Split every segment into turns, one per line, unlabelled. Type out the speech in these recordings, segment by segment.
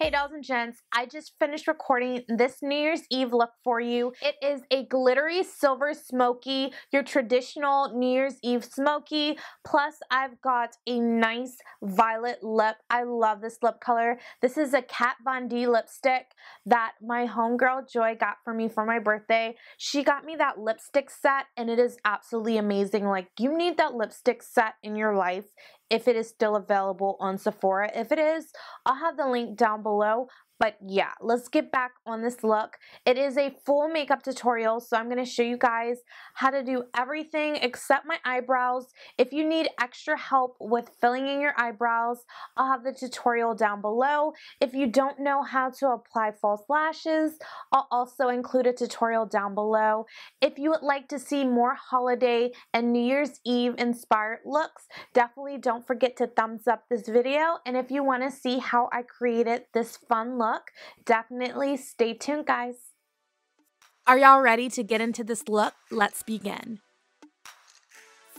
Hey dolls and gents, I just finished recording this New Year's Eve look for you. It is a glittery silver smoky, your traditional New Year's Eve smoky, plus I've got a nice violet lip. I love this lip color. This is a Kat Von D lipstick that my homegirl Joy got for me for my birthday. She got me that lipstick set and it is absolutely amazing. Like, you need that lipstick set in your life if it is still available on Sephora. If it is, I'll have the link down below. But yeah, let's get back on this look. It is a full makeup tutorial, so I'm going to show you guys how to do everything except my eyebrows. If you need extra help with filling in your eyebrows, I'll have the tutorial down below. If you don't know how to apply false lashes, I'll also include a tutorial down below. If you would like to see more holiday and New Year's Eve inspired looks, definitely don't forget to thumbs up this video. And if you want to see how I created this fun look, definitely stay tuned, guys. Are y'all ready to get into this look? Let's begin.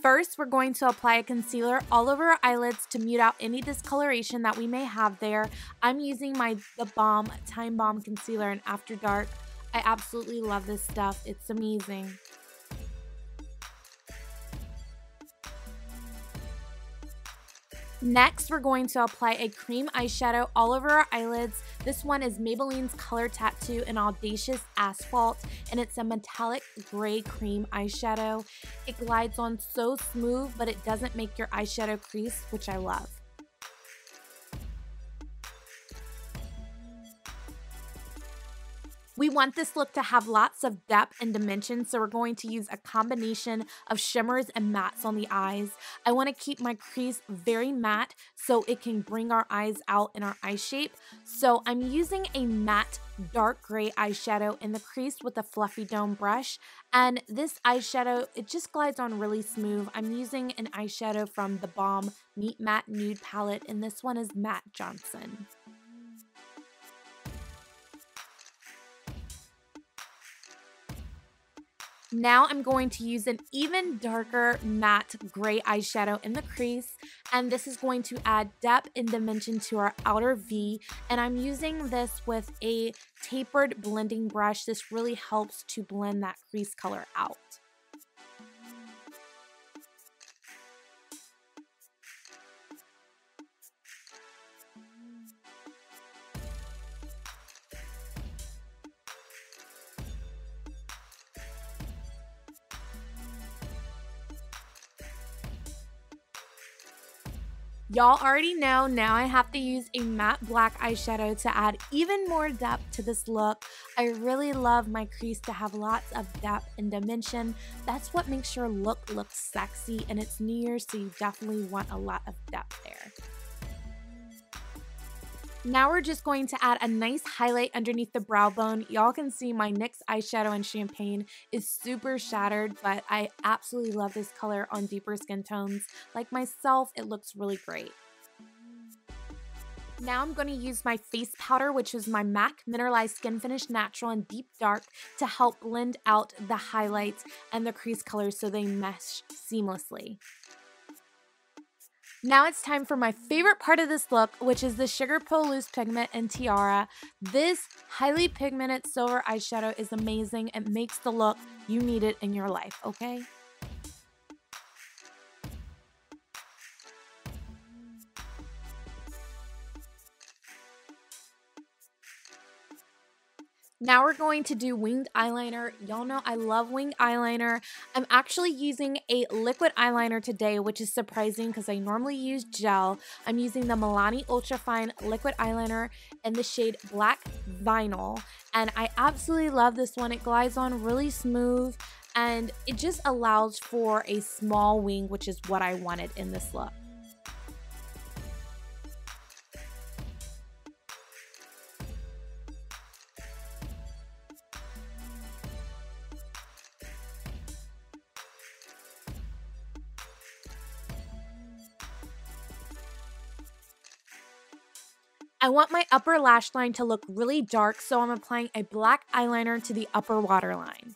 First, we're going to apply a concealer all over our eyelids to mute out any discoloration that we may have there. I'm using The Balm Time Bomb Concealer in After Dark. I absolutely love this stuff. It's amazing. Next, we're going to apply a cream eyeshadow all over our eyelids. This one is Maybelline's Color Tattoo in Audacious Asphalt, and it's a metallic gray cream eyeshadow. It glides on so smooth, but it doesn't make your eyeshadow crease, which I love. We want this look to have lots of depth and dimension, so we're going to use a combination of shimmers and mattes on the eyes. I want to keep my crease very matte so it can bring our eyes out in our eye shape. So I'm using a matte dark gray eyeshadow in the crease with a fluffy dome brush. And this eyeshadow, it just glides on really smooth. I'm using an eyeshadow from the Balm Meet Matte Nude palette, and this one is Matte Johnson. Now I'm going to use an even darker matte gray eyeshadow in the crease, and this is going to add depth and dimension to our outer V, and I'm using this with a tapered blending brush. This really helps to blend that crease color out. Y'all already know, now I have to use a matte black eyeshadow to add even more depth to this look. I really love my crease to have lots of depth and dimension. That's what makes your look sexy, and it's New Year's, so you definitely want a lot of depth there. Now we're just going to add a nice highlight underneath the brow bone. Y'all can see my NYX eyeshadow in Champagne is super shattered, but I absolutely love this color on deeper skin tones. Like myself, it looks really great. Now I'm going to use my face powder, which is my MAC Mineralized Skin Finish Natural in Deep Dark, to help blend out the highlights and the crease colors so they mesh seamlessly. Now it's time for my favorite part of this look, which is the Sugar Pill Loose Pigment and Tiara. This highly pigmented silver eyeshadow is amazing. It makes the look you need it in your life, okay? Now we're going to do winged eyeliner. Y'all know I love winged eyeliner. I'm actually using a liquid eyeliner today, which is surprising because I normally use gel. I'm using the Milani Ultra Fine liquid eyeliner in the shade Black Vinyl, and I absolutely love this one. It glides on really smooth, and it just allows for a small wing, which is what I wanted in this look. I want my upper lash line to look really dark, so I'm applying a black eyeliner to the upper waterline.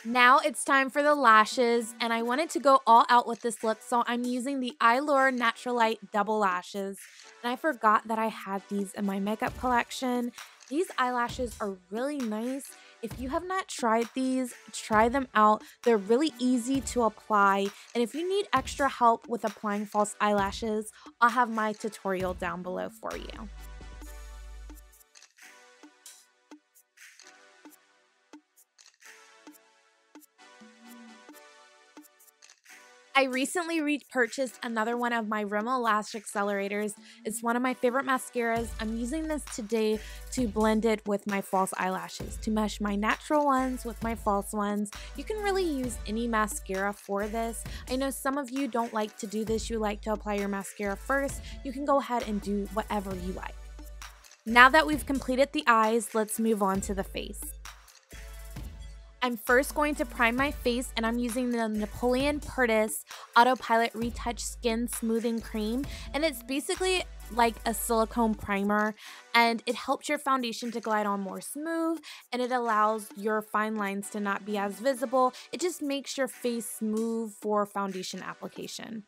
Now it's time for the lashes, and I wanted to go all out with this look, so I'm using the Eylure Natural Light Double Lashes. And I forgot that I had these in my makeup collection. These eyelashes are really nice. If you have not tried these, try them out. They're really easy to apply, and if you need extra help with applying false eyelashes, I'll have my tutorial down below for you. I recently repurchased another one of my Rimmel Lash Accelerators. It's one of my favorite mascaras. I'm using this today to blend it with my false eyelashes, to mesh my natural ones with my false ones. You can really use any mascara for this. I know some of you don't like to do this. You like to apply your mascara first. You can go ahead and do whatever you like. Now that we've completed the eyes, let's move on to the face. I'm first going to prime my face, and I'm using the Napoleon Purtis Autopilot Retouch Skin Smoothing Cream, and it's basically like a silicone primer, and it helps your foundation to glide on more smooth, and it allows your fine lines to not be as visible. It just makes your face smooth for foundation application.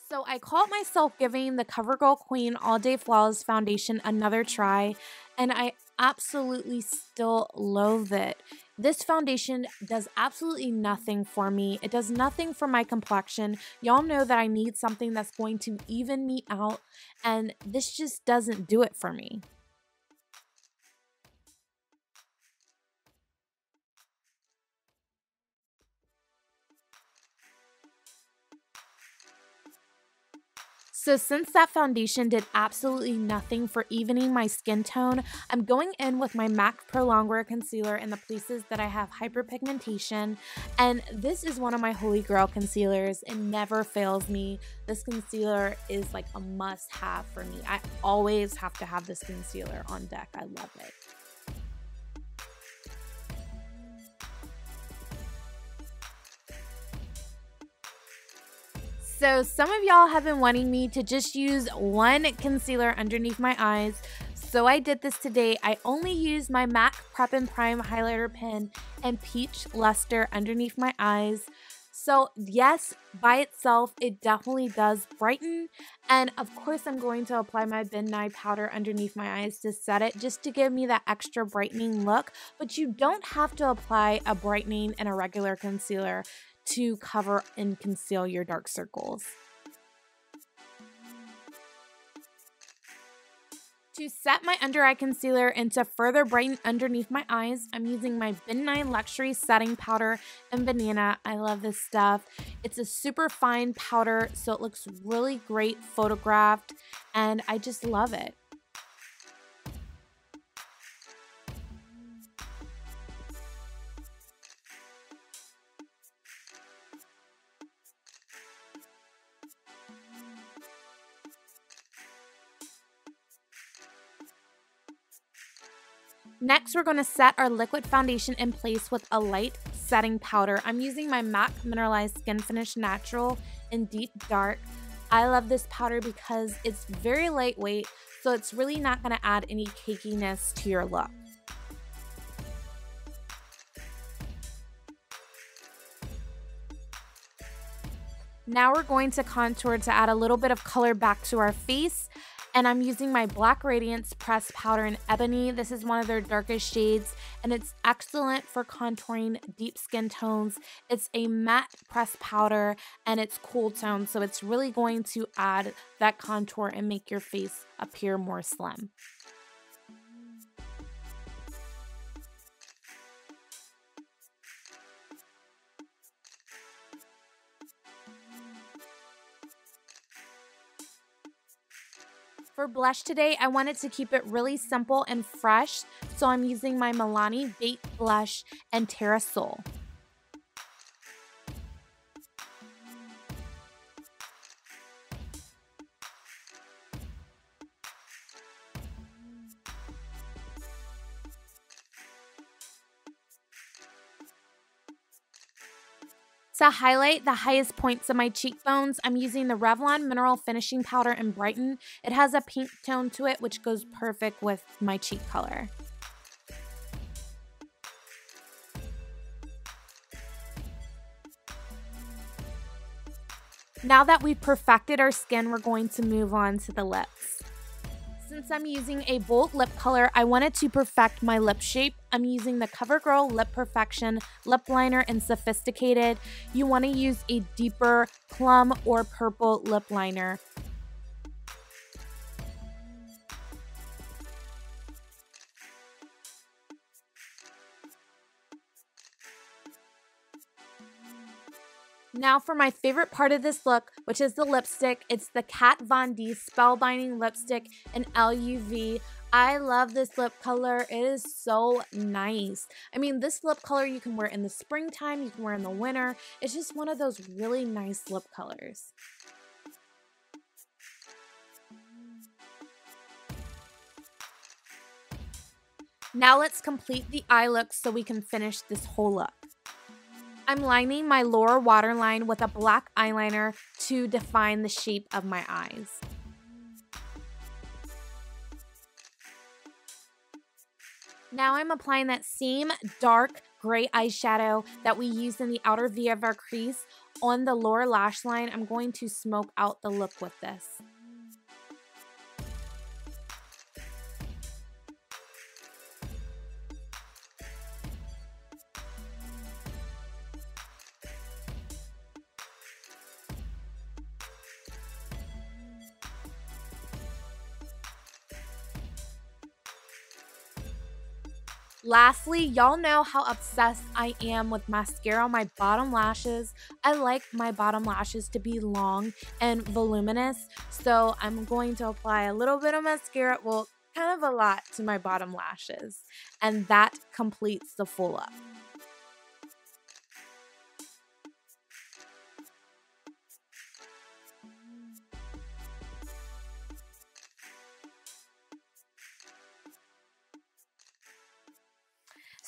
So I caught myself giving the CoverGirl Queen All Day Flawless Foundation another try, and I absolutely still loathe it. This foundation does absolutely nothing for me. It does nothing for my complexion. Y'all know that I need something that's going to even me out, and this just doesn't do it for me. So since that foundation did absolutely nothing for evening my skin tone, I'm going in with my MAC Pro Longwear Concealer in the places that I have hyperpigmentation. And this is one of my holy grail concealers. It never fails me. This concealer is like a must-have for me. I always have to have this concealer on deck. I love it. So some of y'all have been wanting me to just use one concealer underneath my eyes. So I did this today. I only used my MAC Prep and Prime highlighter pen and Peach Luster underneath my eyes. So yes, by itself, it definitely does brighten. And of course, I'm going to apply my Ben Nye powder underneath my eyes to set it, just to give me that extra brightening look. But you don't have to apply a brightening and a regular concealer to cover and conceal your dark circles. To set my under eye concealer and to further brighten underneath my eyes, I'm using my Ben Nye Luxury Setting Powder in Banana. I love this stuff. It's a super fine powder, so it looks really great photographed, and I just love it. Next, we're going to set our liquid foundation in place with a light setting powder. I'm using my MAC Mineralized Skin Finish Natural in Deep Dark. I love this powder because it's very lightweight, so it's really not going to add any cakiness to your look. Now we're going to contour to add a little bit of color back to our face. And I'm using my Black Radiance Pressed Powder in Ebony. This is one of their darkest shades, and it's excellent for contouring deep skin tones. It's a matte pressed powder, and it's cool tone, so it's really going to add that contour and make your face appear more slim. For blush today, I wanted to keep it really simple and fresh, so I'm using my Milani Baked Blush and Terra-Sol. To highlight the highest points of my cheekbones, I'm using the Revlon Mineral Finishing Powder in Brighten. It has a pink tone to it, which goes perfect with my cheek color. Now that we've perfected our skin, we're going to move on to the lips. Since I'm using a bold lip color, I wanted to perfect my lip shape. I'm using the CoverGirl Lip Perfection Lip Liner in Sophisticated. You want to use a deeper plum or purple lip liner. Now for my favorite part of this look, which is the lipstick. It's the Kat Von D Spellbinding Lipstick in LUV. I love this lip color. It is so nice. I mean, this lip color you can wear in the springtime, you can wear in the winter. It's just one of those really nice lip colors. Now let's complete the eye look so we can finish this whole look. I'm lining my lower waterline with a black eyeliner to define the shape of my eyes. Now I'm applying that same dark gray eyeshadow that we used in the outer V of our crease on the lower lash line. I'm going to smoke out the look with this. Lastly, y'all know how obsessed I am with mascara on my bottom lashes. I like my bottom lashes to be long and voluminous, so I'm going to apply a little bit of mascara, well, kind of a lot to my bottom lashes, and that completes the full look.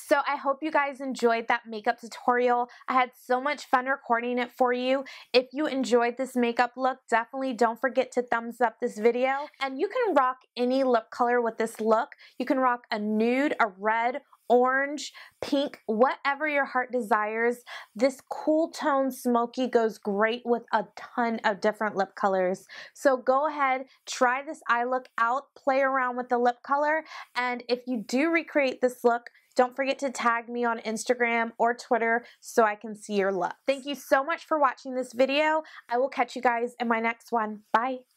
So I hope you guys enjoyed that makeup tutorial. I had so much fun recording it for you. If you enjoyed this makeup look, definitely don't forget to thumbs up this video. And you can rock any lip color with this look. You can rock a nude, a red, orange, pink, whatever your heart desires. This cool tone smoky goes great with a ton of different lip colors. So go ahead, try this eye look out, play around with the lip color, and if you do recreate this look, don't forget to tag me on Instagram or Twitter so I can see your look. Thank you so much for watching this video. I will catch you guys in my next one. Bye.